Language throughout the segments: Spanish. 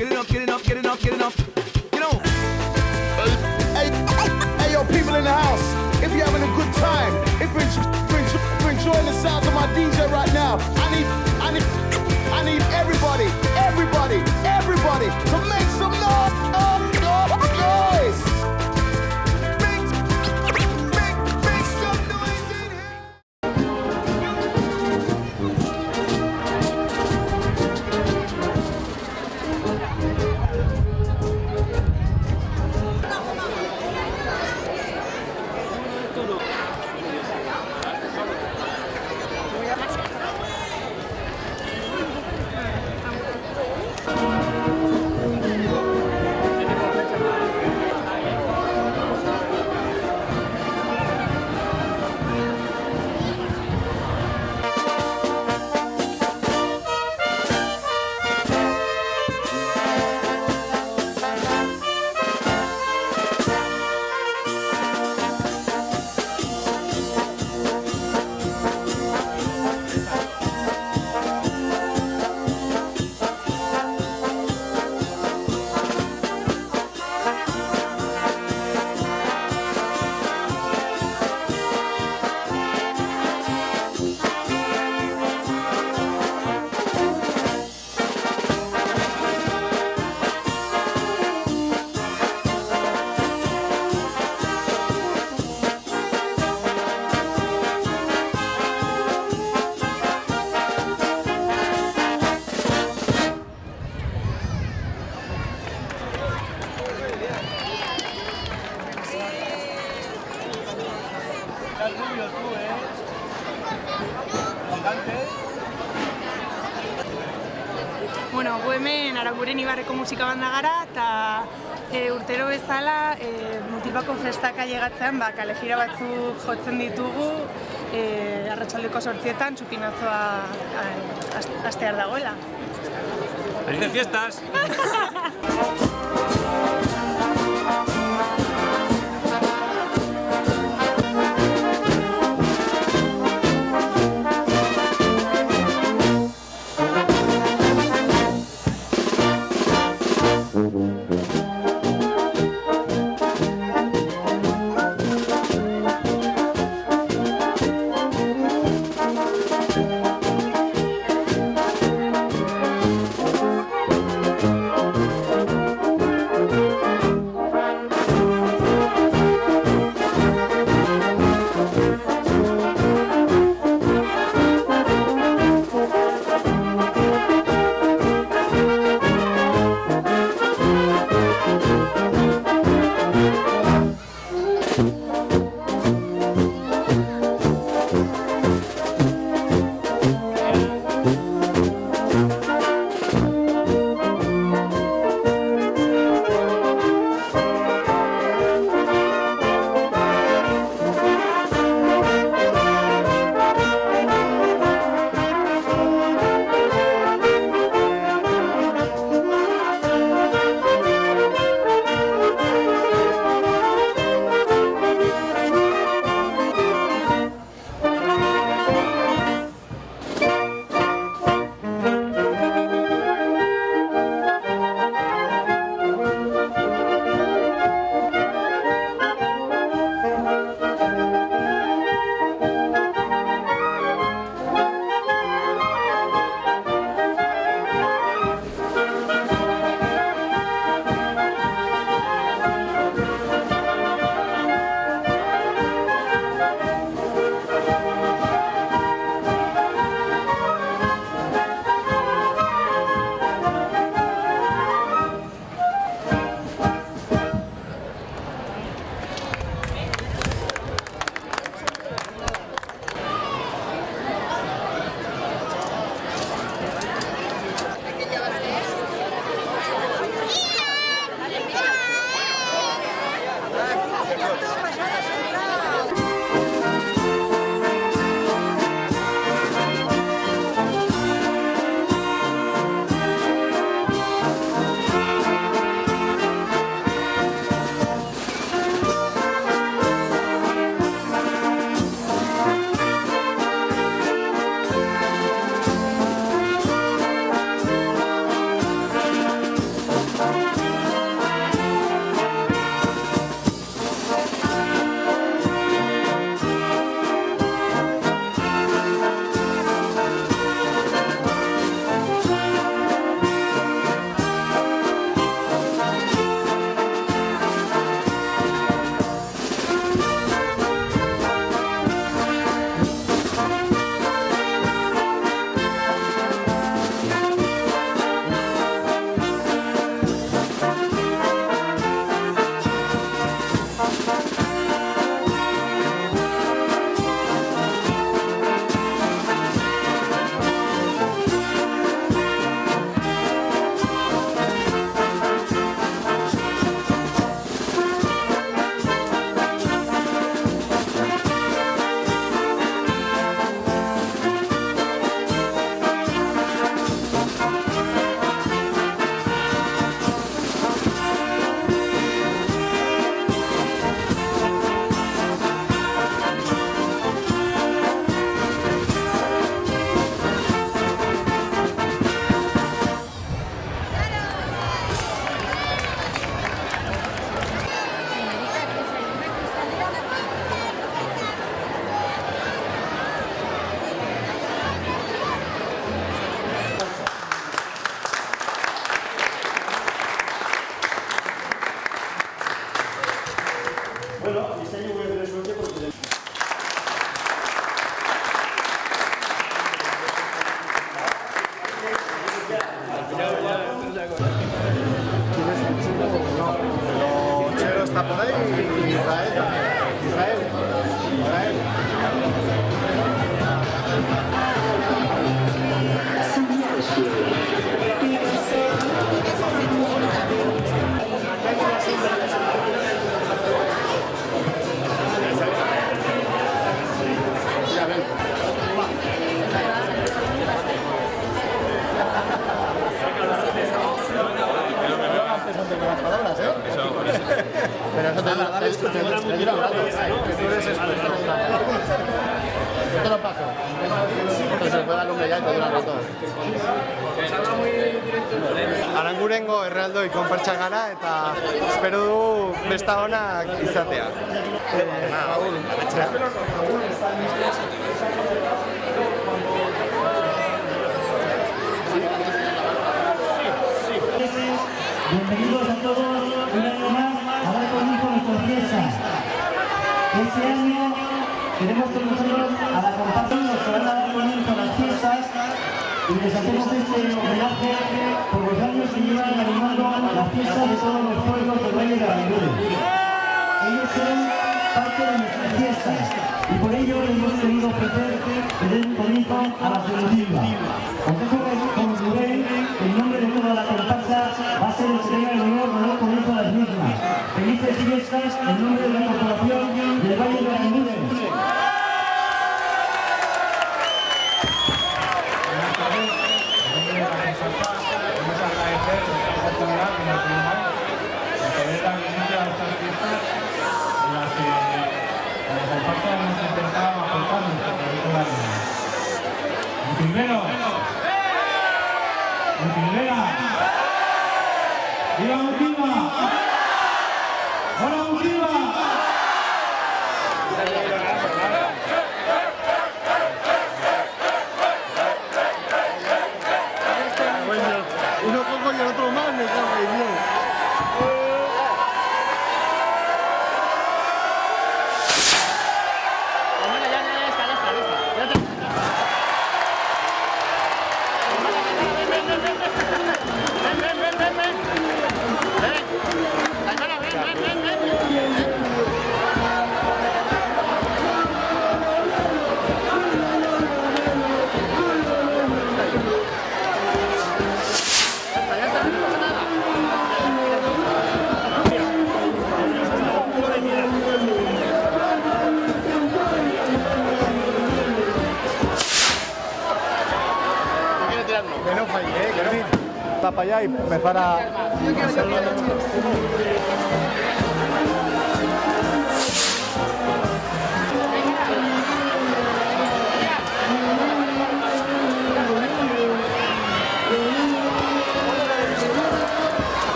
get it up, get it up, get it up, get it up. You know. Hey, yo, people in the house, if you're having a good time, if you're enjoying the sounds of my DJ right now, I need everybody to make some noise. Make some noise in here. Bueno, gu hemen Aranguren Ibarreko musika banda gara eta urtero bezala Mutilpako festak ailegatzean kalejira batzuk jotzen ditugu arratsaldeko 8etan txupinazoa hastear dagoela. ¡Felices fiestas! Arangurengo erraldoi konpertsa gara eta espero du besta onak izatea. Bienvenidos a todos un año más a dar comienzo a nuestras fiestas. Este año queremos con nosotros a la comparsa que van a dar comienzo a las fiestas y les hacemos este homenaje por los años que llevan animando las fiestas de todos los pueblos del Valle de Aranguren. Ellos son parte de nuestras fiestas y por ello les hemos querido ofrecer que den comienzo a la celebridad. Consejo que concluiré, en nombre de toda la comparsa va a ser el que tenga el honor de dar comienzo a las mismas. Felices fiestas en nombre de la corporación del Valle de Aranguren. Primero, ¡viva Mutilva! ¡Hola Mutilva! Uno poco y el otro más, me cago en Dios. Que no falle, que no. Está para allá y empezar a hacerlo.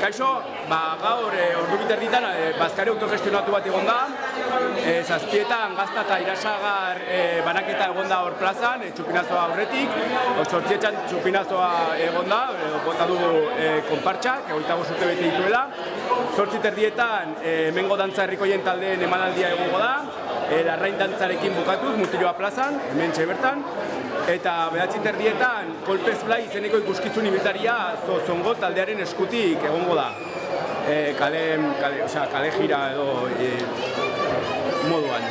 Kaixo, gaur ordu biterditan Bazkari autogestionatu bat egon da. Zazpietan Gazta eta Irasagar banaketa egon da hor plazan, txupinazoa aurretik. Zortzietan txupinazoa egon da, bota du konpartxak, 25 urte bete dituela. Zortziterdietan hemengo dantza herrikoien taldeen emanaldia egongo da. Larrain dantzarekin bukatuz, Mutiloa plazan, hemen bertan. Eta 9:30 Kolpez Blai izeneko ikuskizun ibiltaria Zozongo taldearen eskutik egongo da. Kale gira edo moduan.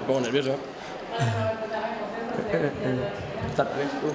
Un poco nervioso. ¿Estás tú?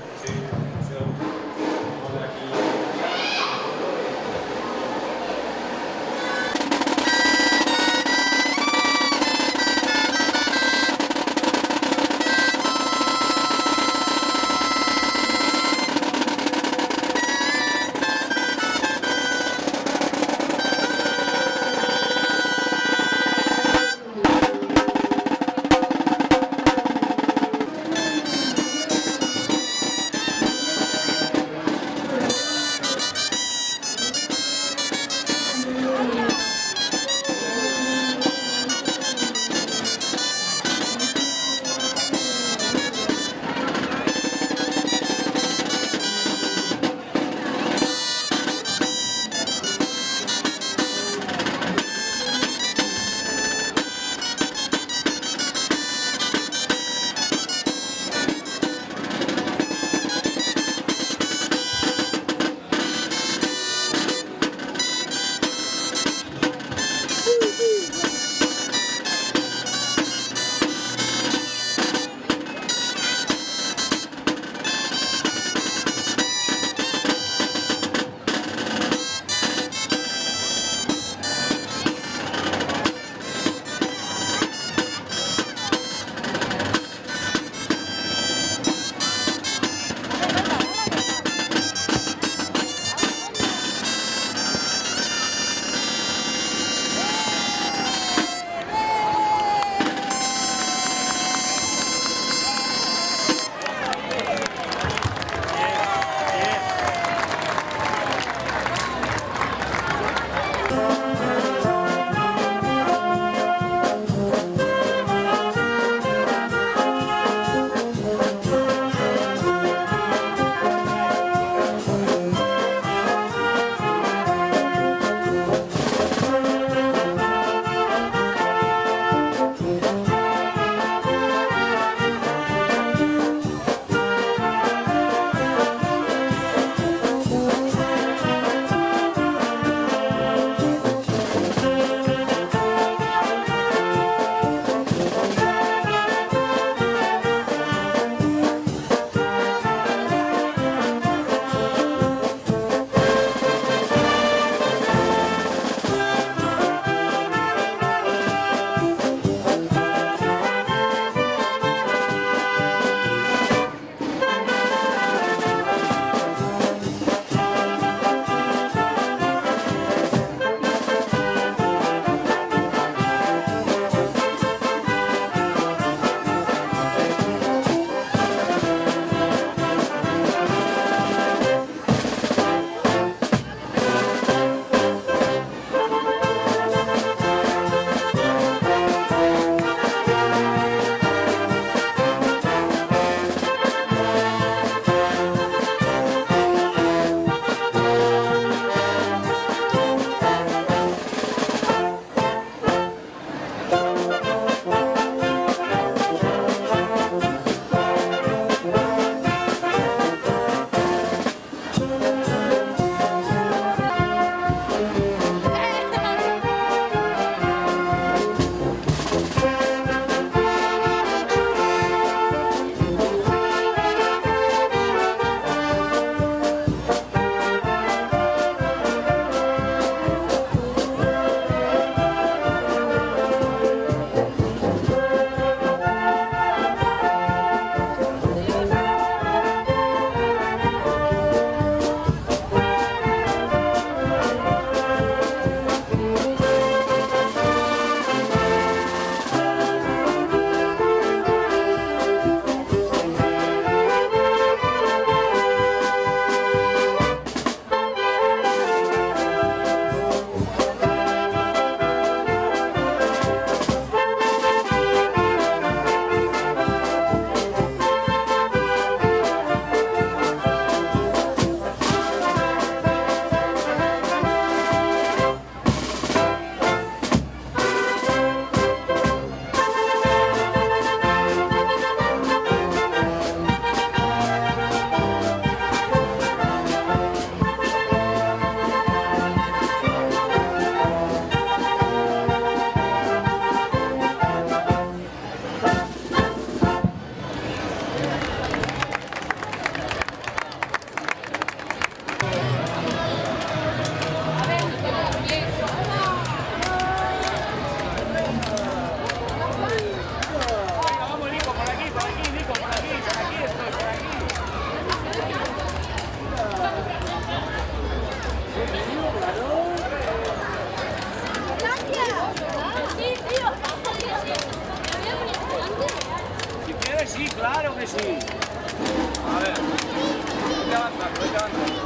A ver, vete avanzando, vete avanzando.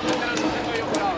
Vete a los que tengo yo por ahora.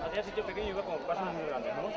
Hacía sitio pequeño y iba como pasos muy grandes, ¿no?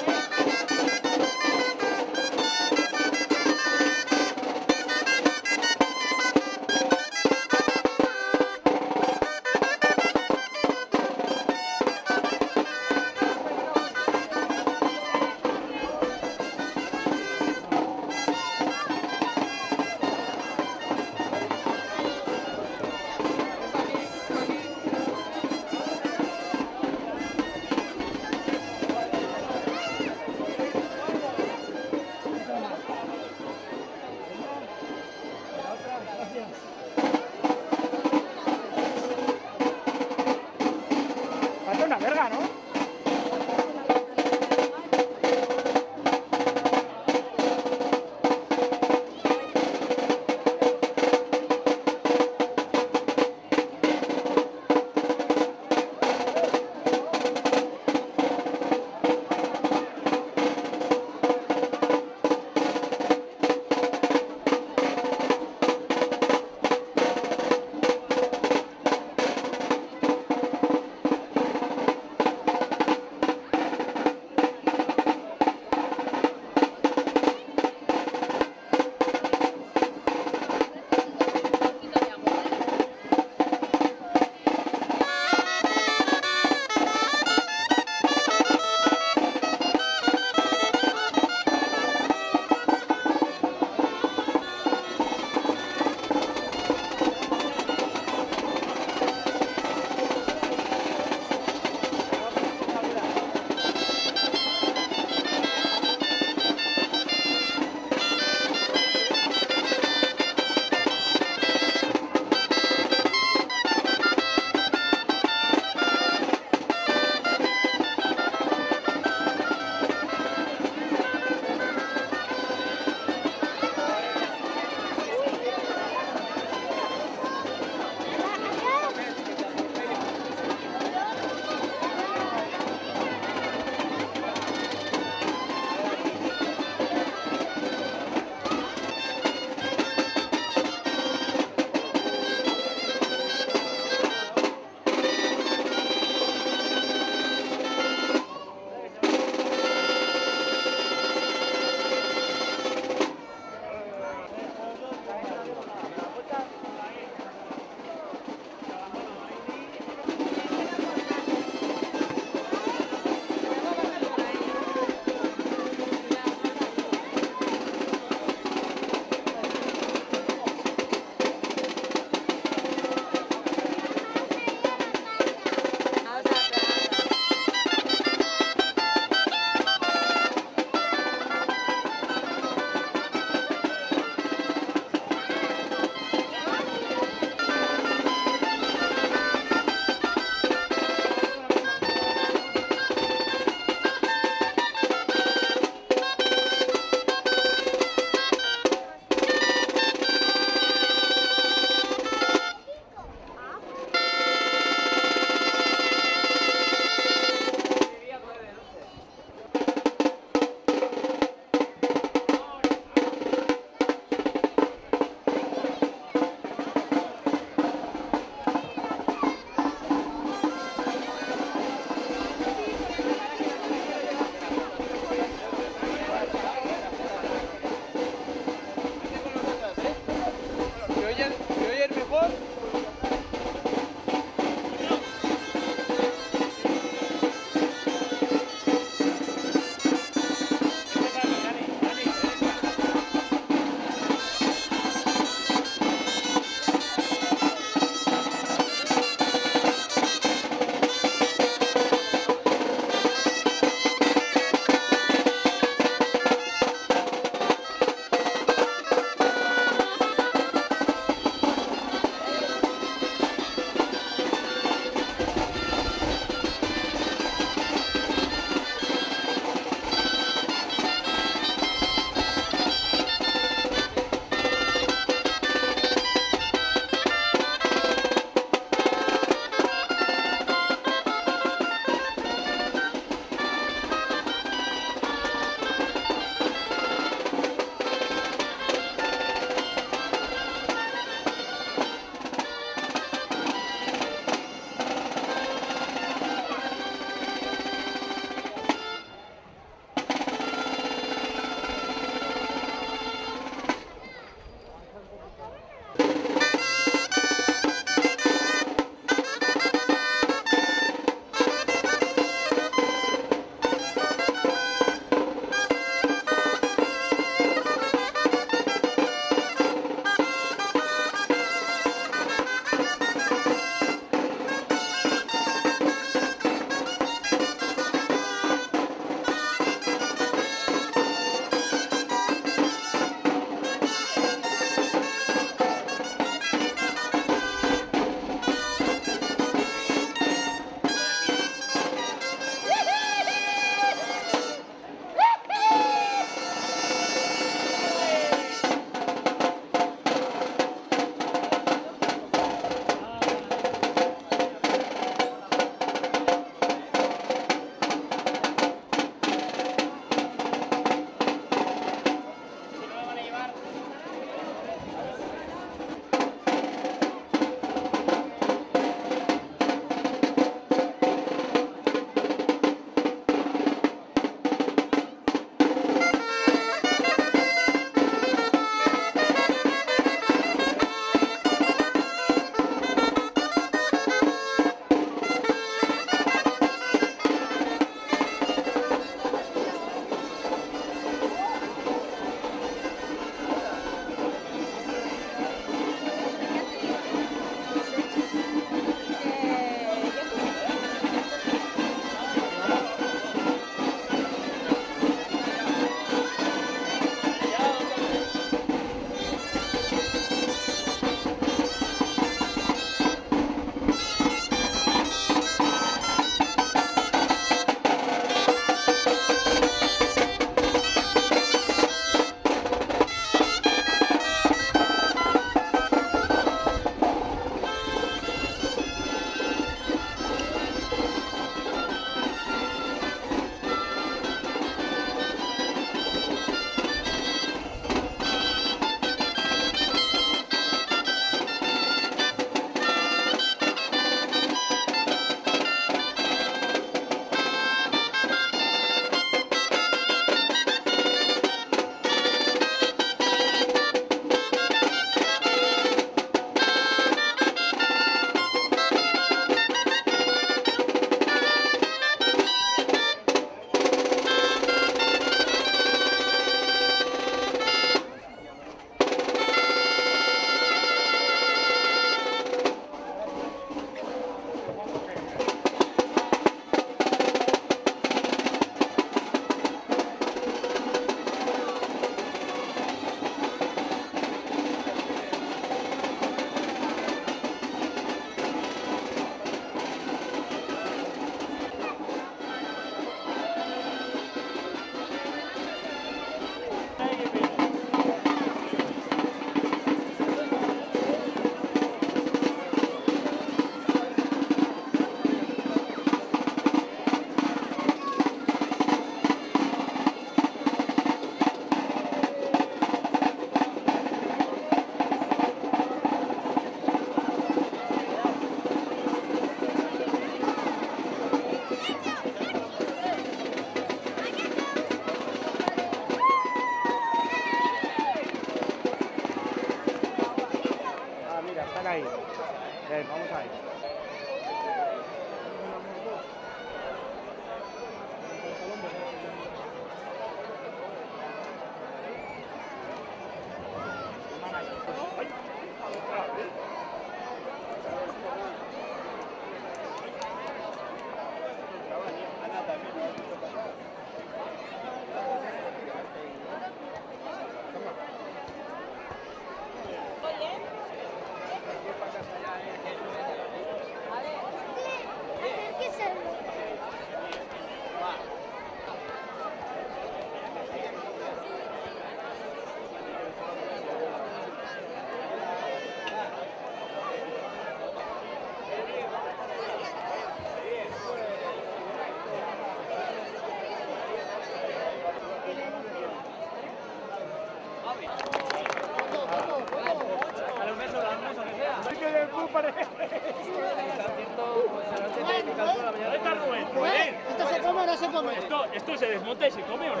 se come. ¿Esto se desmonta y se come o no?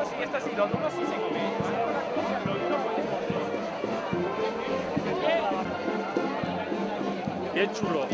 Sí, esto sí, lo duro sí se come. Lo duro bien chulo.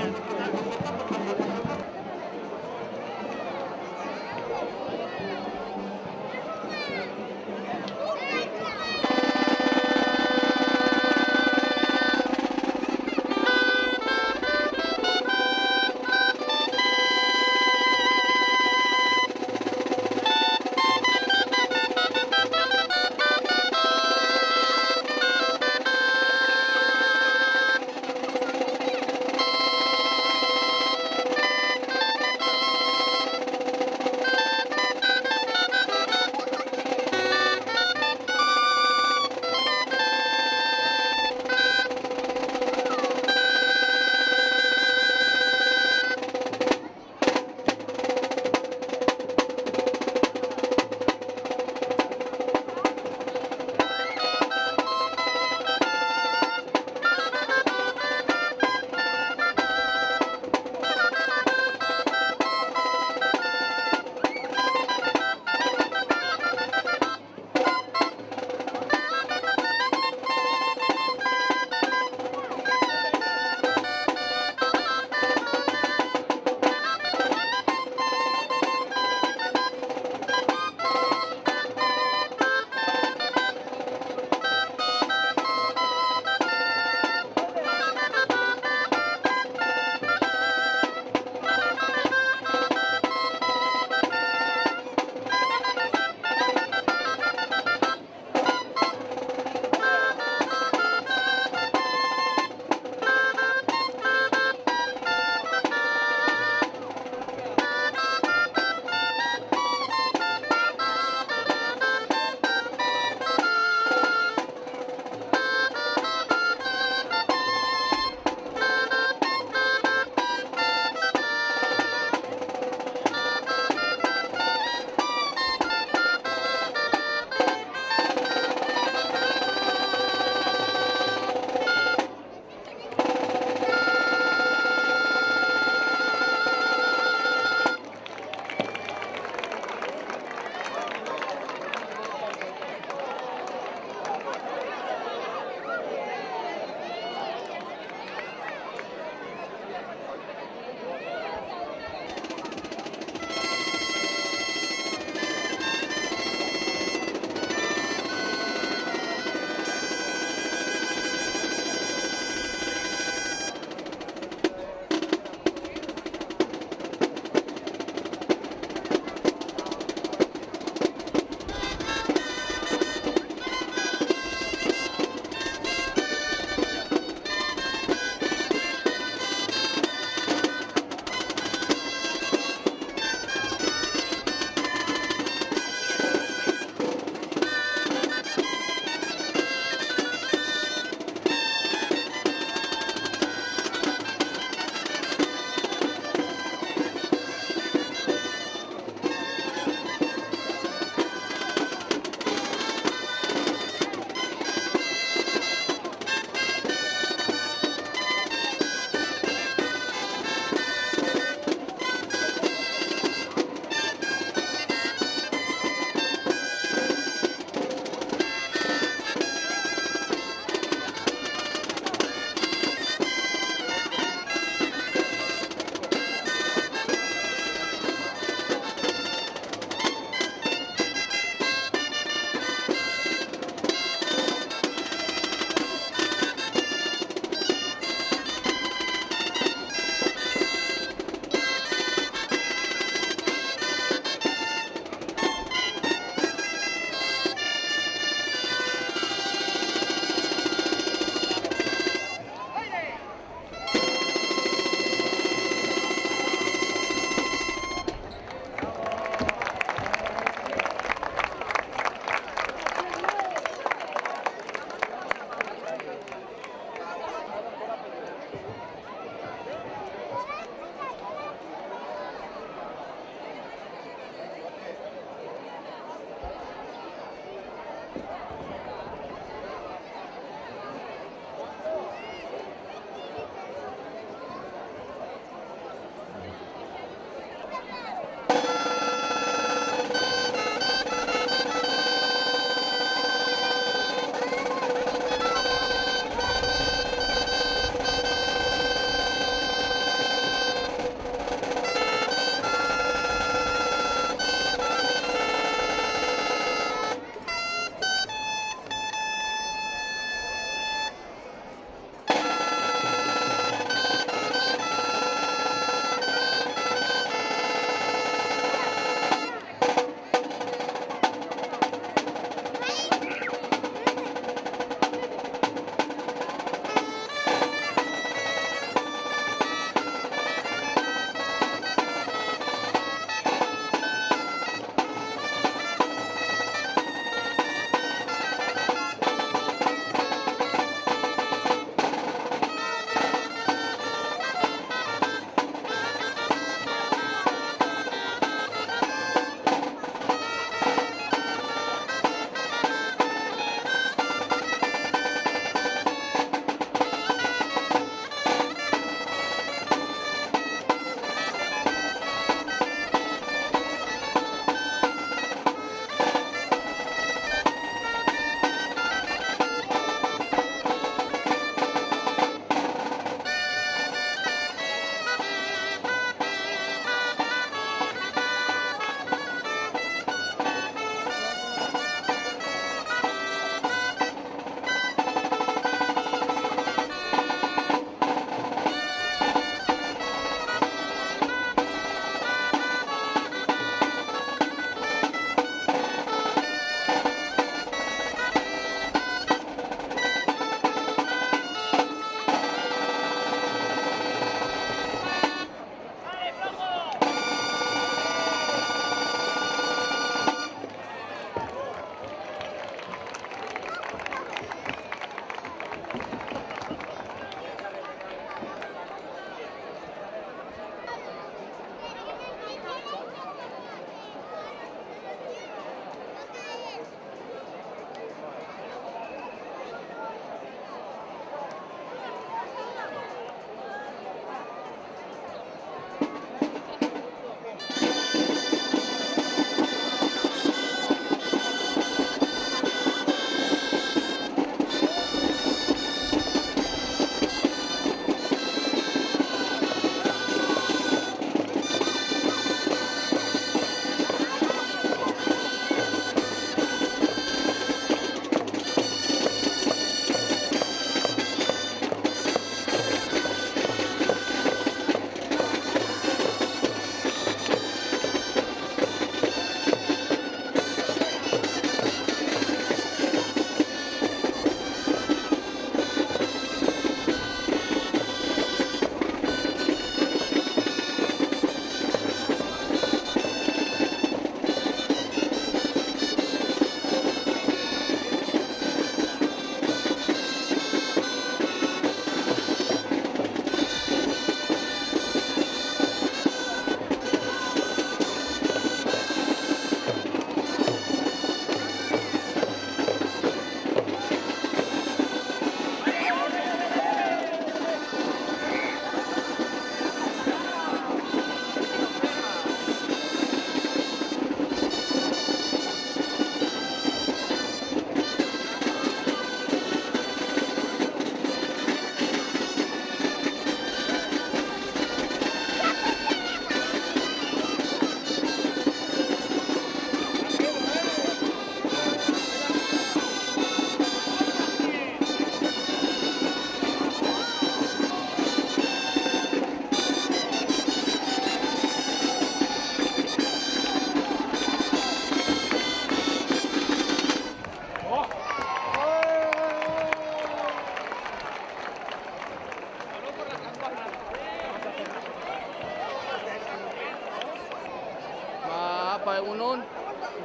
egunon,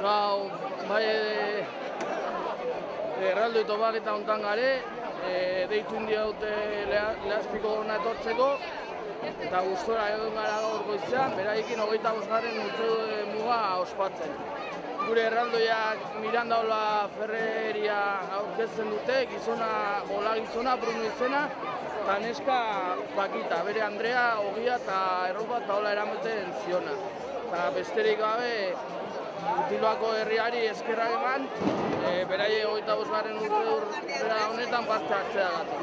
gau, bai erraldo itobaketa hontan gare, deitu india dute Lehazpiko gona etortzeko, eta gustora egon gara gaur goizean, beraikin 25. urte muga ospatzen. Gure erraldoiak Miranda Ola Ferreria aurkezten dute, gizona Bruno izena, eta neska Pakita, bere Andrea, ogia eta erropa eta hola eramaten ziona. Eta besterik gabe, Utiloako herriari eskerrak eman, beraie 25. urte honetan parte hartzeagatik.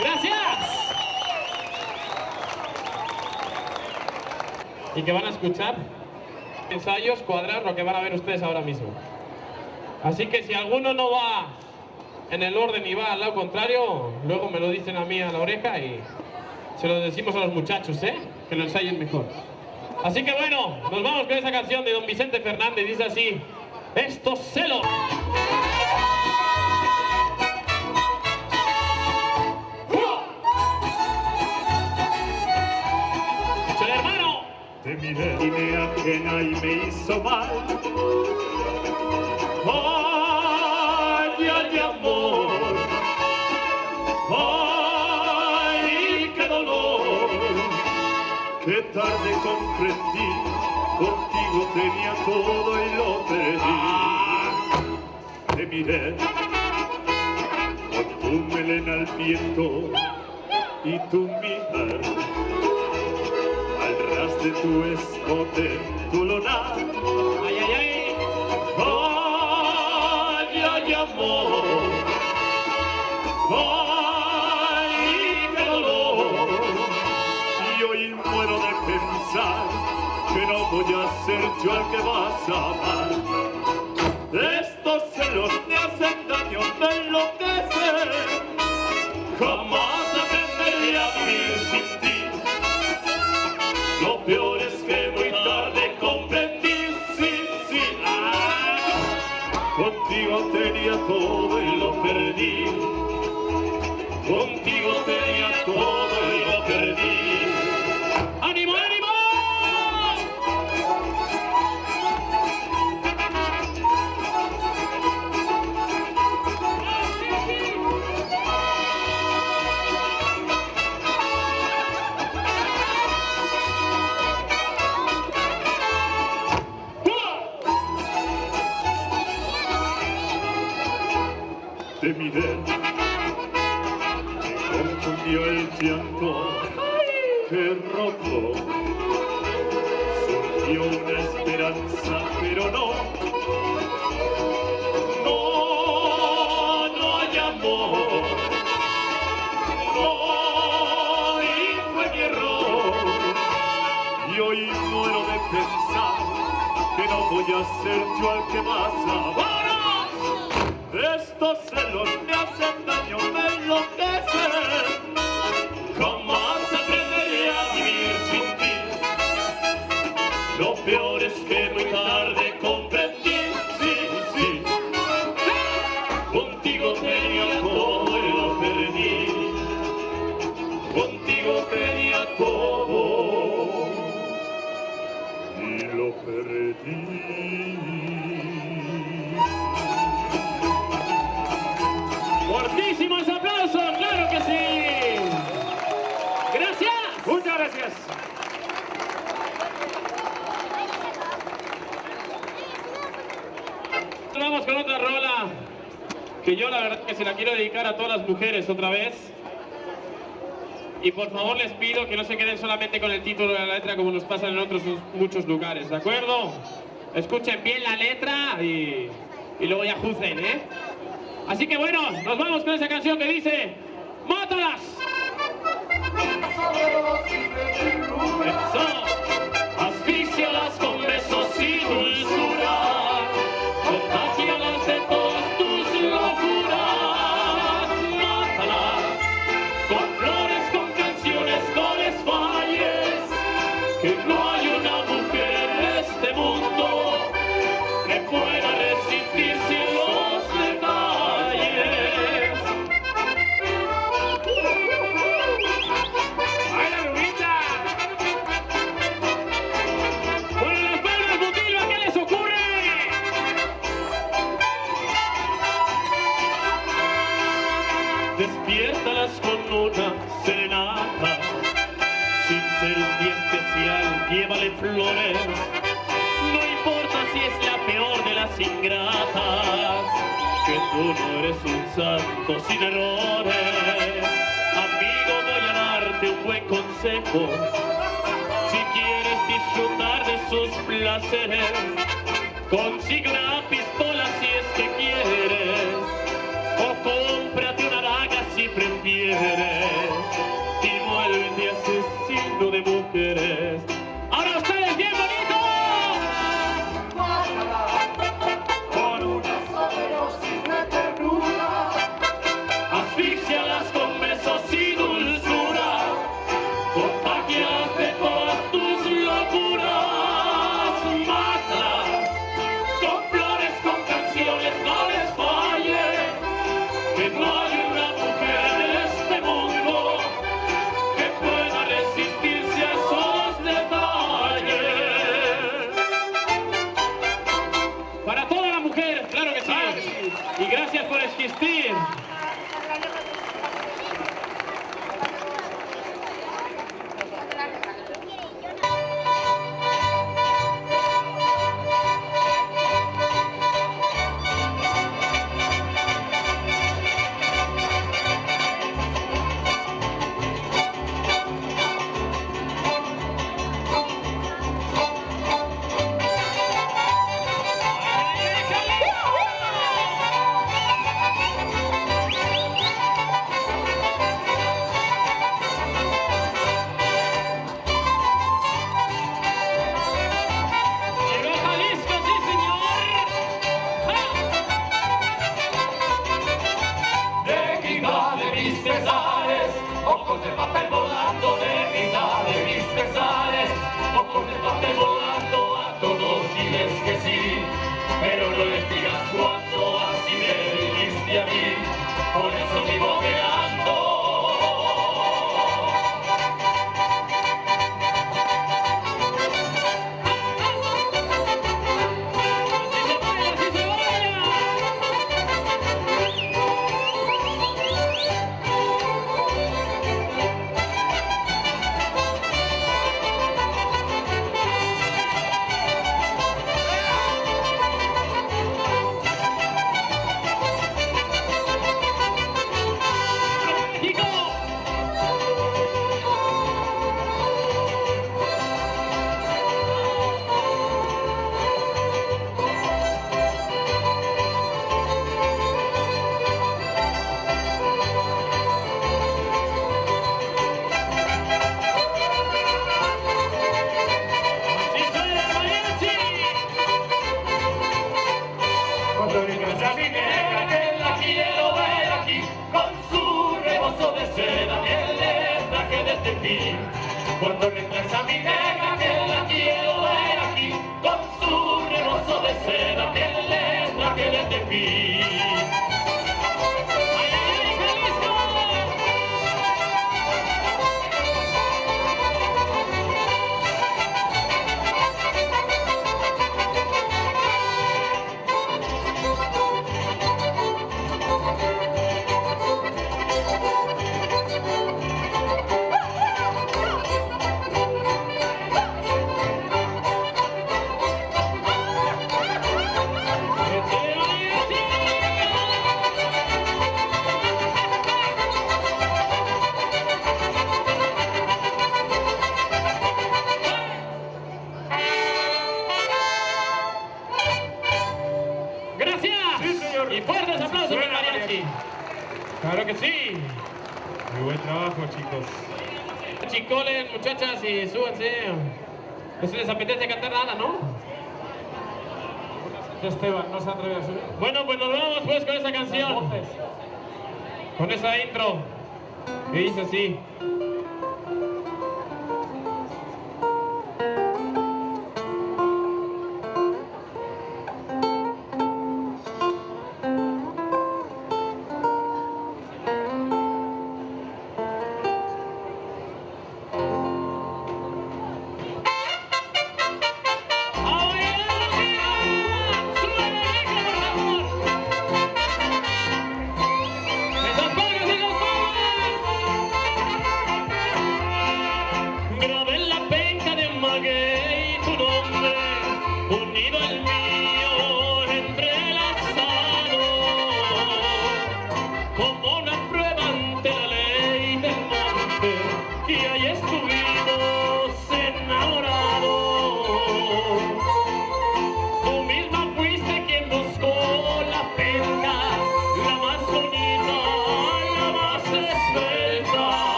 ¡Gracias! Y que van a escuchar ensayos, cuadrar lo que van a ver ustedes ahora mismo. Así que si alguno no va en el orden y va al lado contrario, luego me lo dicen a mí a la oreja y se lo decimos a los muchachos, que lo ensayen mejor. Así que bueno, nos vamos con esa canción de Don Vicente Fernández, dice así: estos celos. ¡Échale, hermano! Te miré y me ajena y me hizo mal. Ay, ay, amor. Ay, qué dolor. Qué tarde comprendí, contigo tenía todo y lo perdí. Te miré con tu melena al viento y tu mirar al ras de tu escote, tu lunar. ¡Ay, ay, ay! Ay, ay, amor. Ay, qué dolor. Y hoy muero de pensar que no voy a ser yo el que vas a amar. Estos celos me hacen daño, me enloquecen. Jamás aprendería a vivir sin ti. Lo peor es que muy tarde comprendí, sí, sí. Contigo tenía todo y lo perdí. Contigo tenía todo y lo perdí. ¡Ánimo, ánimo! Te miré, me confundió el llanto que roto. Surgió una esperanza, pero no. No, no hay amor. No, y fue mi error. Y hoy muero de pensar que no voy a ser yo el que vas a amar. Estos celos me hacen daño, me enloquecen. Jamás aprendería a vivir sin ti. Lo peor es que muy tarde comprendí, sí, sí. Contigo tenía todo y lo perdí. Contigo tenía todo y lo perdí. ¡Fuertísimos aplausos! ¡Claro que sí! ¡Gracias! Muchas gracias. Vamos con otra rola que yo la verdad que se la quiero dedicar a todas las mujeres otra vez. Y por favor les pido que no se queden solamente con el título de la letra como nos pasa en otros muchos lugares, ¿de acuerdo? Escuchen bien la letra y luego ya juzguen, Así que bueno, nos vamos con esa canción que dice ¡Mátalas! Eso, asfixialas con besos y dulzura, contagialas de todas tus locuras, mátalas con flores, con canciones, con desfalles, que no hay una mujer en este mundo que pueda resistir sin los detalles. ¡Ay, la rubita! ¡Con las palmas, Butilva! ¿Qué les ocurre? Despiértalas con una serenata, sin ser un día especial, llévale flores. No importa si es la peor de las ingratas, que tú no eres un santo sin errores. Amigo, voy a darte un buen consejo. Si quieres disfrutar de sus placeres, consigue una pistola si es que quieres, o cómprate una daga si prefieres. ojos de papel volando de mitad de mis pesares, ojos de papel volando, a todos diles que sí, pero no les digas cuánto así me dijiste a mí, por eso vivo creando. Cuando entras a mi negra que la quiero ver aquí, con su rebozo de seda que le traje desde ti. Cuando entras a mi negra que la quiero ver aquí, con su rebozo de seda que le traje desde ti. Y fuertes aplausos para el mariachi. Claro que sí. Muy buen trabajo, chicos. Chicoles, muchachas, y súbanse. No se les apetece cantar nada, ¿no? Esteban, no se atreve a subir. Bueno, pues nos vamos pues con esa canción. Con esa intro. Que dice así.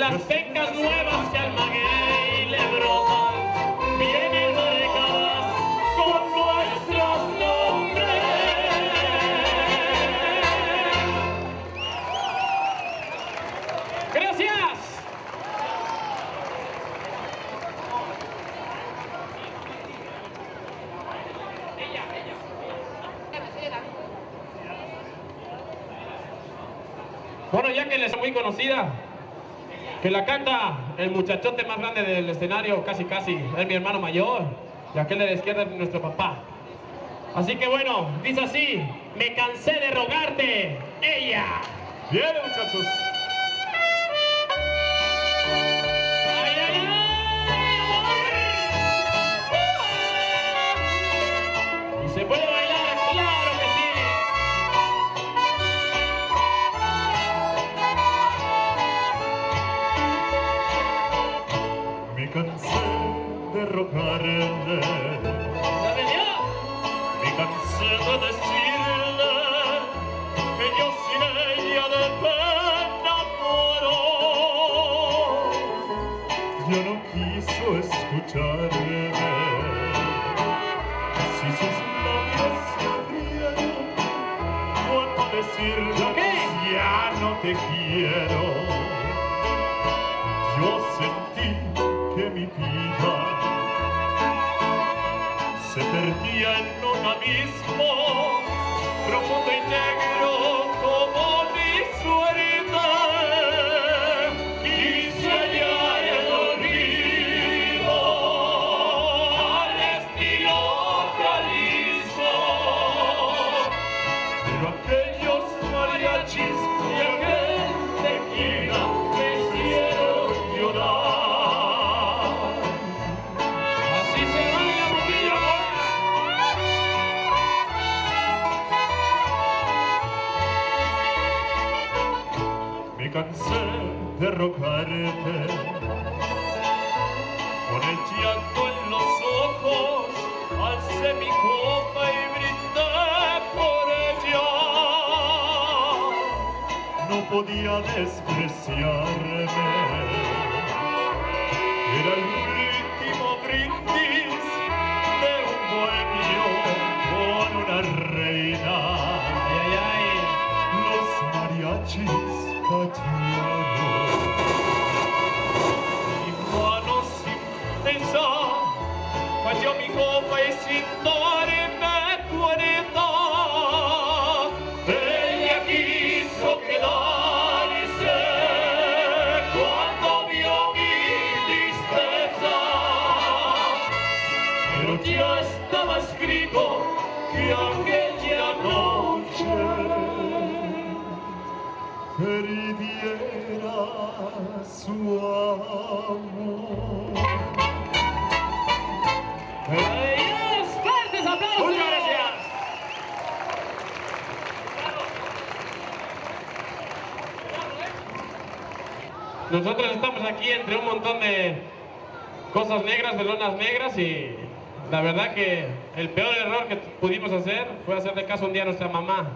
las pencas nuevas que al maguey le brotan vienen marcadas con nuestros nombres. ¡Gracias! Bueno, ya que les es muy conocida, que la canta el muchachote más grande del escenario, casi, es mi hermano mayor, y aquel de la izquierda es nuestro papá. Así que bueno, dice así: me cansé de rogarte, ella. Bien, muchachos. ¡Ay, ay, ay! ¿Y se puede bailar? ¡Claro que sí! Me cansé de rogarte, me cansé de decirle que yo sin ella de pena muero. Ya no quiso escucharme, si sus labios se abrieron cuando decirle que ya no te quiero. Yo sentí que mi vida se perdía en un abismo profundo y negro como mi suerte. Quise hallar el olvido al estilo calizo, pero aquellos mariachis y aquel tequila me hicieron llorar. Así se baila, Boquillo. Me cansé de rogarte, con el llanto en los ojos, alcé mi copa y brindé por ella. No podía despreciarme, era el último brindis de un bohemio con una reina. Ay, ay, Los mariachis callaron, mi mano sin pensar cayó mi copa y sin darme cuenta, ella quiso quedarse cuando vio mi tristeza, pero ya estaba escrito que aquella noche perdiera su amor. ¡Ay, fuertes aplausos! Muchas gracias. Nosotros estamos aquí entre un montón de cosas negras, de lonas negras, y la verdad que el peor error que pudimos hacer fue hacerle caso un día a nuestra mamá.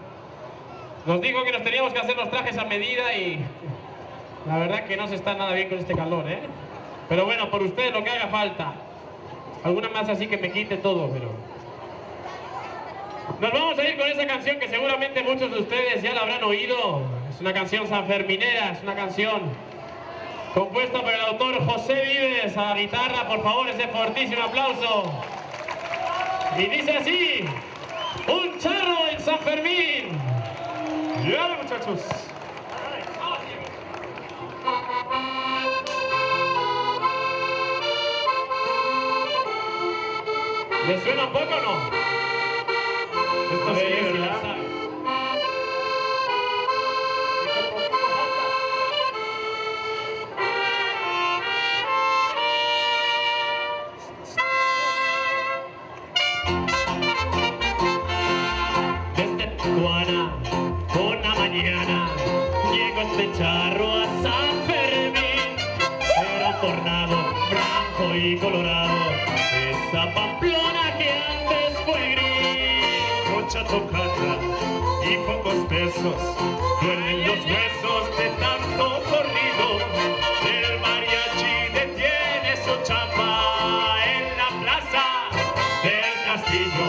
Nos dijo que nos teníamos que hacer los trajes a medida y la verdad que no se está nada bien con este calor, ¿eh? Pero bueno, por ustedes lo que haga falta. Alguna más así que me quite todo, pero... Nos vamos a ir con esa canción que seguramente muchos de ustedes ya la habrán oído. Es una canción sanferminera, es una canción compuesta por el autor José Vives a la guitarra. Por favor, ese fortísimo aplauso. Y dice así: un charro en San Fermín. Bien, muchachos. ¿Les suena un poco o no? Esto A sí, ver, si la ¿verdad? saben. Desde Tijuana, una mañana, llegó este charro a San Fermín. Era un tornado blanco y colorado, esa Pamplona que antes fue gris. Mucha tocata y pocos pesos, duelen los huesos de tanto corrido. Era sencillo.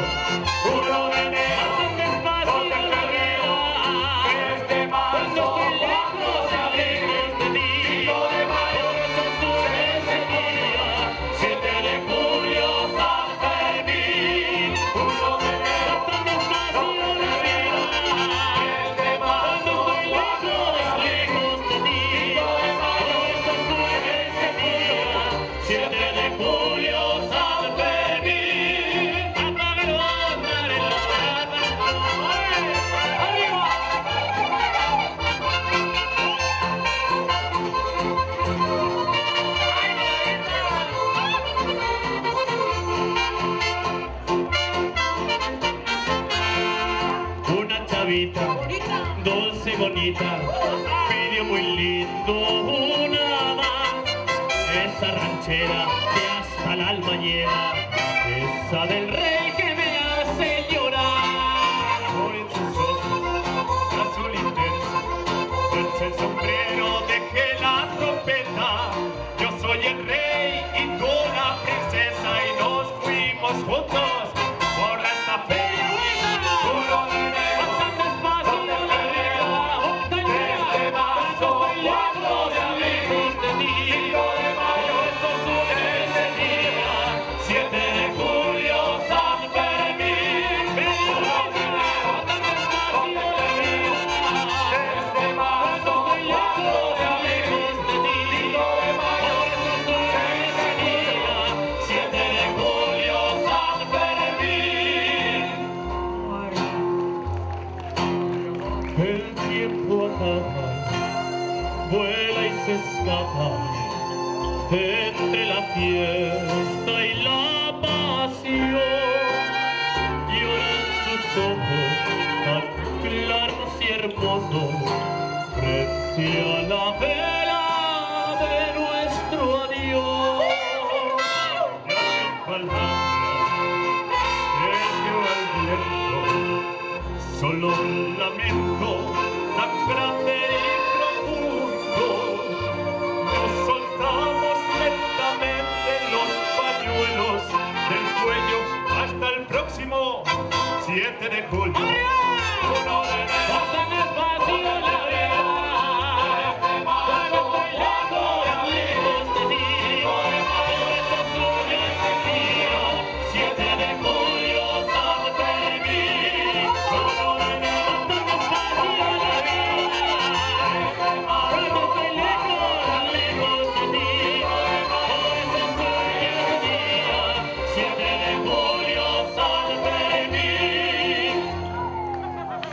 Uno de enero, dos de febrero, 3 de marzo, 4 de abril, 5 de mayo, Jesús ese día, 7 de julio, San Fermín. 1 de enero, 2 de abril, 3 de marzo, 4 de abril, 5 de mayo, Jesús ese día, 7 de julio, San Fermín. Apágalo, apágalo, ¡arriba! Una chavita, dulce y bonita, pidió muy lindo una más. Esa ranchera que hasta el alma lleva, esa del rey que me hace llorar. Por en sus ojos, azul intenso, dulce el sombrero, dejé la trompeta. Yo soy el rey y tú la princesa y nos fuimos juntos por la estafeta. 1 de enero, 2 de febrero, 3 de marzo, 4 de abril, 5 de mayo, Jesús ese día, 7 de julio, San Fermín. 1 de enero, 2 de febrero, 3 de marzo, 4 de abril, 5 de mayo, Jesús ese día, 7 de julio, San Fermín. El tiempo acaba, vuela y se escapa entre la fiesta y la pasión. Lloran sus ojos tan claros y hermosos frente a la vela de nuestro adiós. Ya sin palabras, ello al viento, solo un lamento tan grande y profundo. Nos soltamos lentamente los pañuelos del cuello hasta el próximo 7 de julio. 1 de enero, tan despacio la vida. 3 de marzo, 4 de abril, 5 de mayo, Jesús ese día, 7 de julio, San Fermín. 1 de enero, tan despacio la vida. 3 de marzo, 4 de abril, 5 de mayo, Jesús ese día, 7 de julio, San Fermín.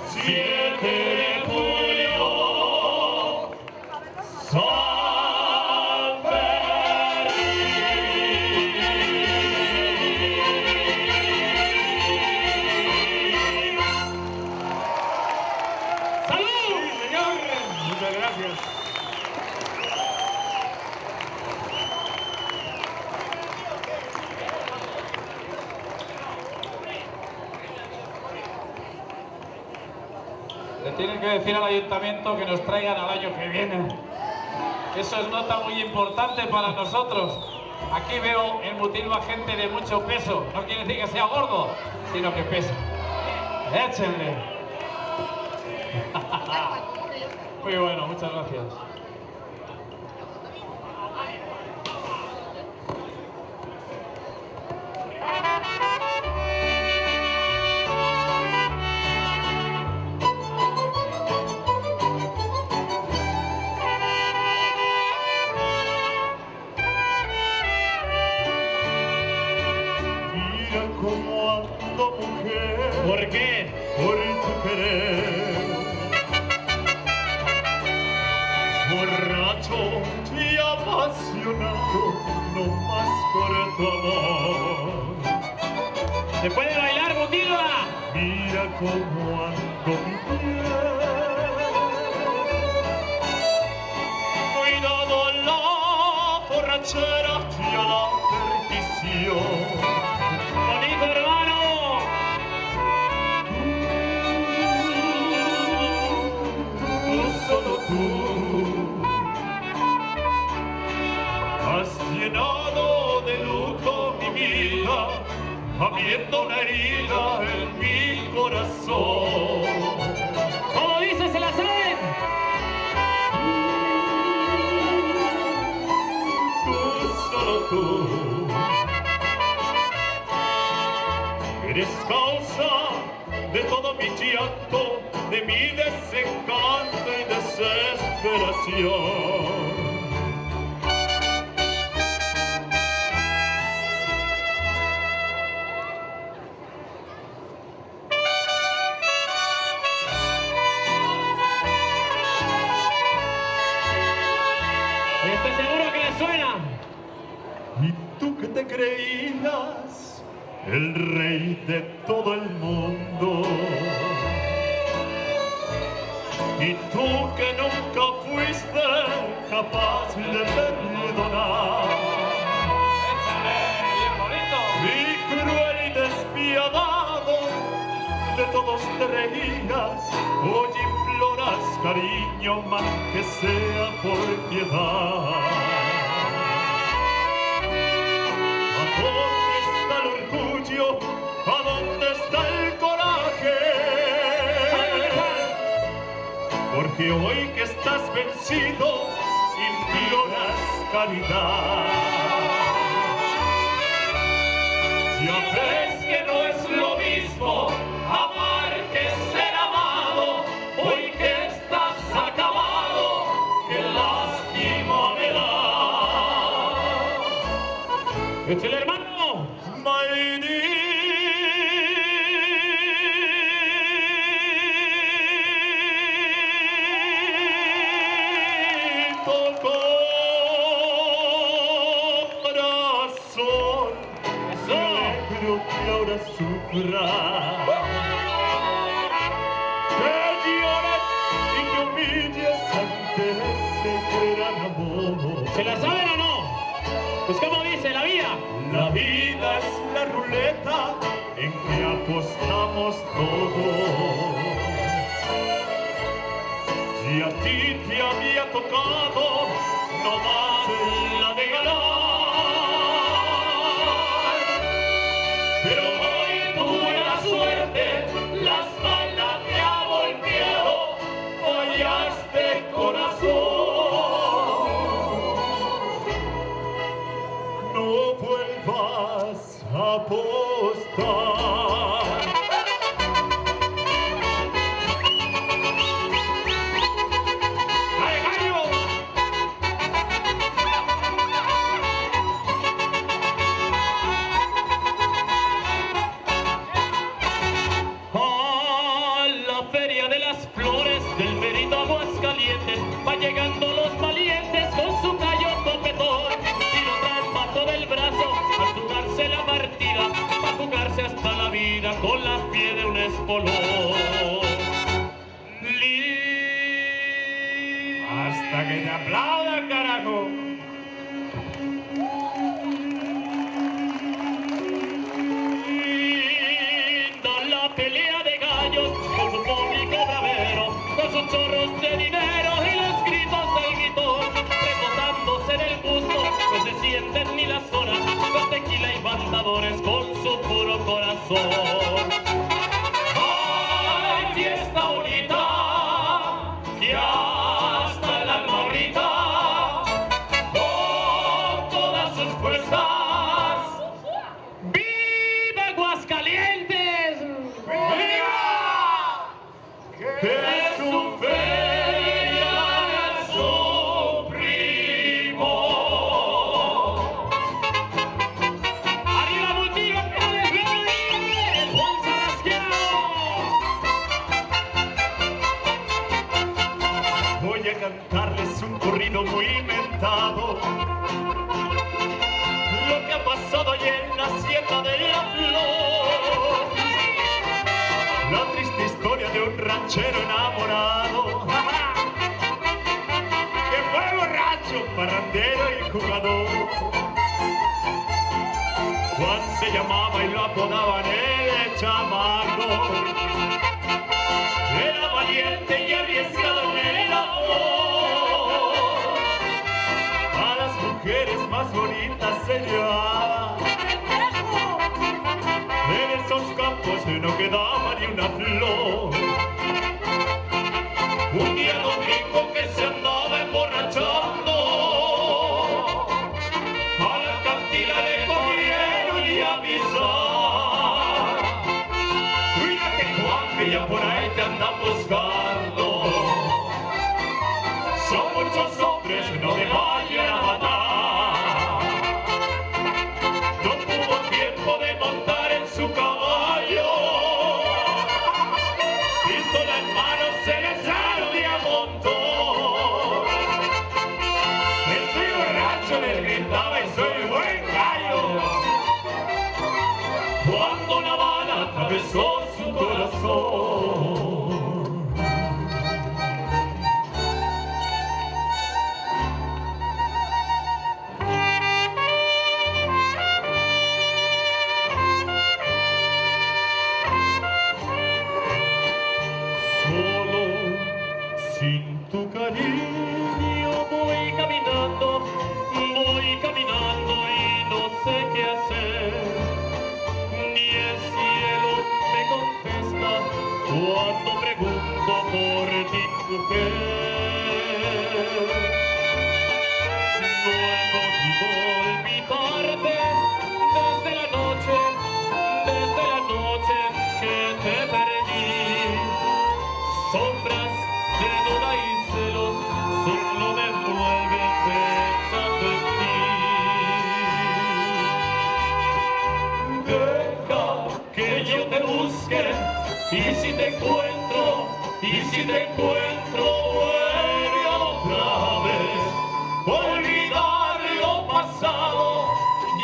7 de julio, San Fermín. ¡Salud! Sí, señor. Muchas gracias. Le tienen que decir al ayuntamiento que nos traigan al año que viene. Eso es nota muy importante para nosotros. Aquí veo en Mutilva gente de mucho peso. No quiere decir que sea gordo, sino que pesa. Échenle. Muy bueno, muchas gracias. Mira cómo ando, mujer. ¿Por qué? Por tu querer. Borracho y apasionado, no más por tu amor. ¿Se puede bailar, Mutilva? Mira cómo ando, mi piel. Cuidado la borrachera y a la perdición. Bonito, hermano. Tú, solo tú, has llenado de luto mi vida, habiendo una herida de todo mi llanto, de mi desencanto y desesperación. Estoy seguro que le suena. Y tú que te creías el rey de todo el mundo, y tú que nunca fuiste capaz de perdonar, y cruel y despiadado de todos te reías, hoy imploras cariño, más que sea por piedad. ¿A dónde está el orgullo? ¿A dónde está el coraje? Porque hoy que estás vencido, imploras caridad. Ya ves que no es lo mismo amar que ser amado. Hoy que estás acabado, qué lástima me da. ¡Échale, hermano! Corazón, me alegro que ahora sufras, que llores y que humilles ante ese gran amor. ¿Se la saben o no? Pues como dice la vida. La vida es la ruleta en que apostamos todos. Y a ti te había tocado nomás la de ganar. Pero hoy tuve la suerte, la espalda te ha golpeado, fallaste corazón. No vuelvas a apostar. Va llegando los valientes con su callo copetón, tiro trampa del brazo a jugarse la partida, a jugarse hasta la vida con la pie de un espolón. Hasta que te aplaudan, carajo. Linda la pelea de gallos con su público bravero, con sus chorros de dinero y los gritos del gritón, reposándose en el busto, no se sienten ni las horas, con tequila y bandadores con su puro corazón. ¡Ay, fiesta bonita! Que hasta el alma grita con todas sus fuerzas. ¡Viva Aguascalientes! ¡Viva! Que su feria es su primo. ¡Arriba Montillo! ¡Juan Sarrasqueado! Voy a cantarles un corrido muy inventado, lo que ha pasado allí en la Hacienda de la Flor, la triste historia de un ranchero enamorado, que fue borracho, parrandero y jugador. Juan se llamaba y lo apodaban el chamaco. Era valiente y arriesgado en el amor. A las mujeres más bonitas se llevaba. En esos campos no quedaba ni una flor. Un día domingo que se andaba emborrachando, a la cantina le corrieron y avisaron. Cuídate, Juan. que ya por ahí te andan buscando. Son muchos hombres, no te vayan a matar. No tuvo tiempo de montar en su caballo. Pistola en mano se le sale a montón. Estoy borracho, les gritaba y soy buen gallo. Cuando una bala atravesó su corazón. Sin tu cariño voy caminando y no sé qué hacer. Ni el cielo me contesta cuando pregunto por ti, mujer. No he podido olvidarte desde la noche que te perdí. Sombras de duda y celos solo me envuelven pensando en ti. Deja que yo te busque y si te encuentro, vuelve otra vez. Olvidar lo pasado,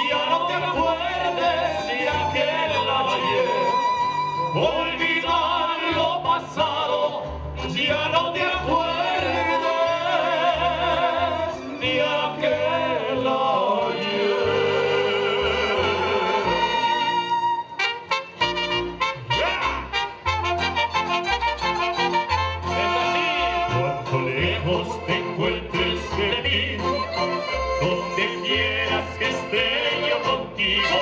ya no te acuerdes de aquel ayer. Olvidar lo pasado, ya no te acuerdes de aquel ayer. Es así, cuanto lejos te encuentres de mí, donde quieras que esté yo contigo,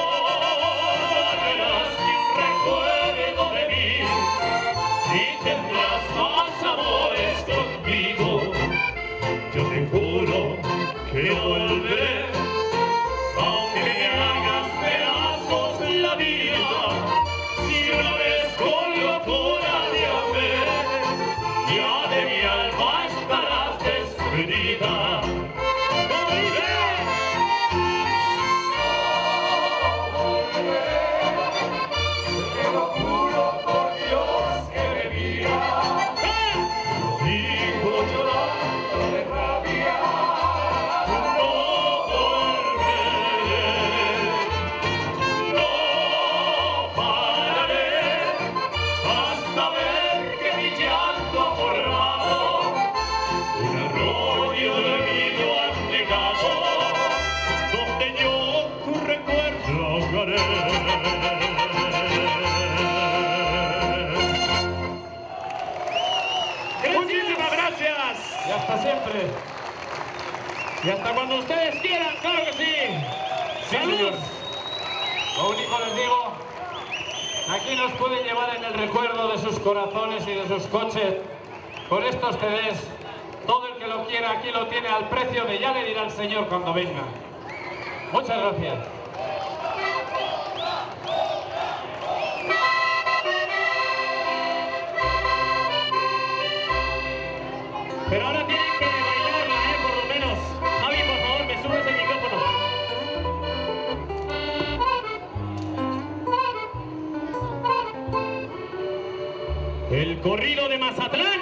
volverás ni un recuerdo de mí y tendrás más amores conmigo. Yo te juro que volveré, aunque me hagas pedazos la vida. Si una vez con locura te amé, ya de mi alma estarás despedida. Te lo juro por Dios que me mira. Digo llorando de rabia, no volveré, no pararé hasta ver que mi llanto ha formado un arroyo de olvido anegado, donde yo tu recuerdo ahogaré. Muchísimas gracias. Y hasta siempre. Y hasta cuando ustedes quieran, claro que sí. Sí, señor. Lo único les digo, aquí nos pueden llevar en el recuerdo de sus corazones y de sus coches con estos CDs. Todo el que lo quiera aquí lo tiene al precio de ya le dirá el señor cuando venga. Muchas gracias. Pero ahora tienen que bailarla, por lo menos. Javi, por favor, me subes el micrófono. El corrido de Mazatlán.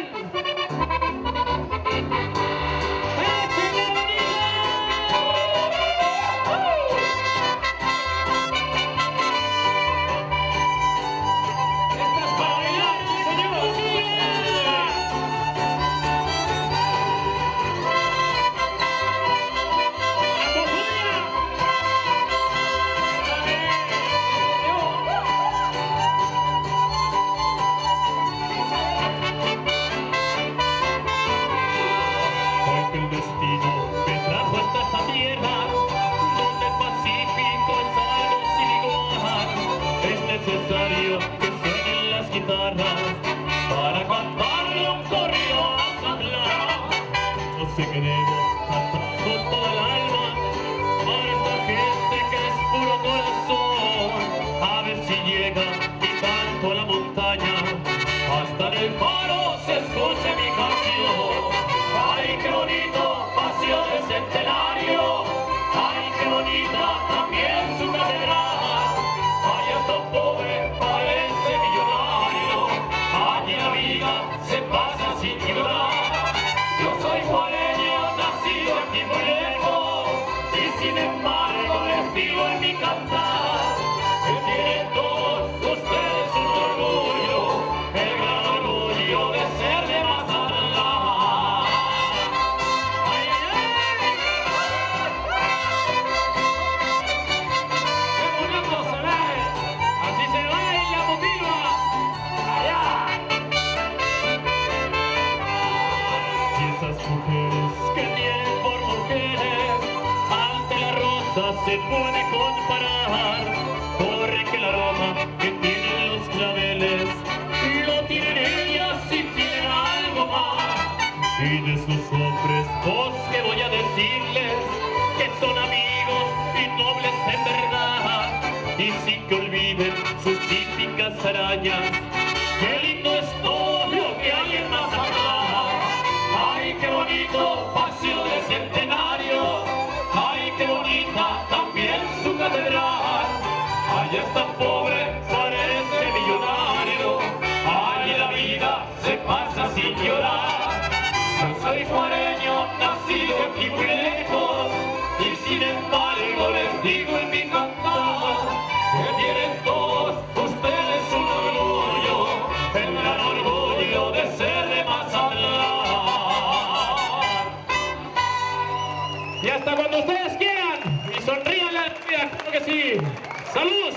Esta es para bailar, sí, señor. El destino me trajo hasta esta tierra, donde el Pacífico es algo sin igual. Es necesario que suenen las guitarras para cantarle un corrido a Mazatlán. No sé qué debo cantar con toda el alma para esta gente que es puro corazón. A ver si llega mi canto a la montaña hasta en el faro se escuche mi canción. Ay, qué bonito, paseo de centenario. Ay, qué bonita también su catedral. Ay, hasta un pobre parece millonario. Allí la vida se pasa sin llorar. Yo soy juareño, nacido aquí muy lejos, y sin embargo les digo en mi cantar que tienen todos ustedes un orgullo, el gran orgullo de ser de Mazatlán. ¡Ay, ay, ay! ¡Qué bonito se ve! Así se baila, motiva. ¡Allá! Y esas mujeres que tienen por mujeres, ante la rosa se puede comparar, porque el aroma que tienen los claveles lo tienen ellas y tienen algo más. Y de sus hombres, pues que voy a decirles que son amigos y nobles en verdad, y sin que olviden sus típicas arañas. Qué lindo es todo lo que hay en Mazatlán. Ay, qué bonito paseo de centenario. Ay, qué bonita también su catedral. Ay, es tan pobre, parece millonario. Ay, la vida se pasa sin llorar. Yo soy juareño, nacido aquí muy lejos, y sin embargo les digo en mi cantar que tienen todos ustedes un orgullo, el gran orgullo de ser de Mazatlán. Y hasta cuando ustedes quieran, y sonríanle a la vida, creo que sí. ¡Salud!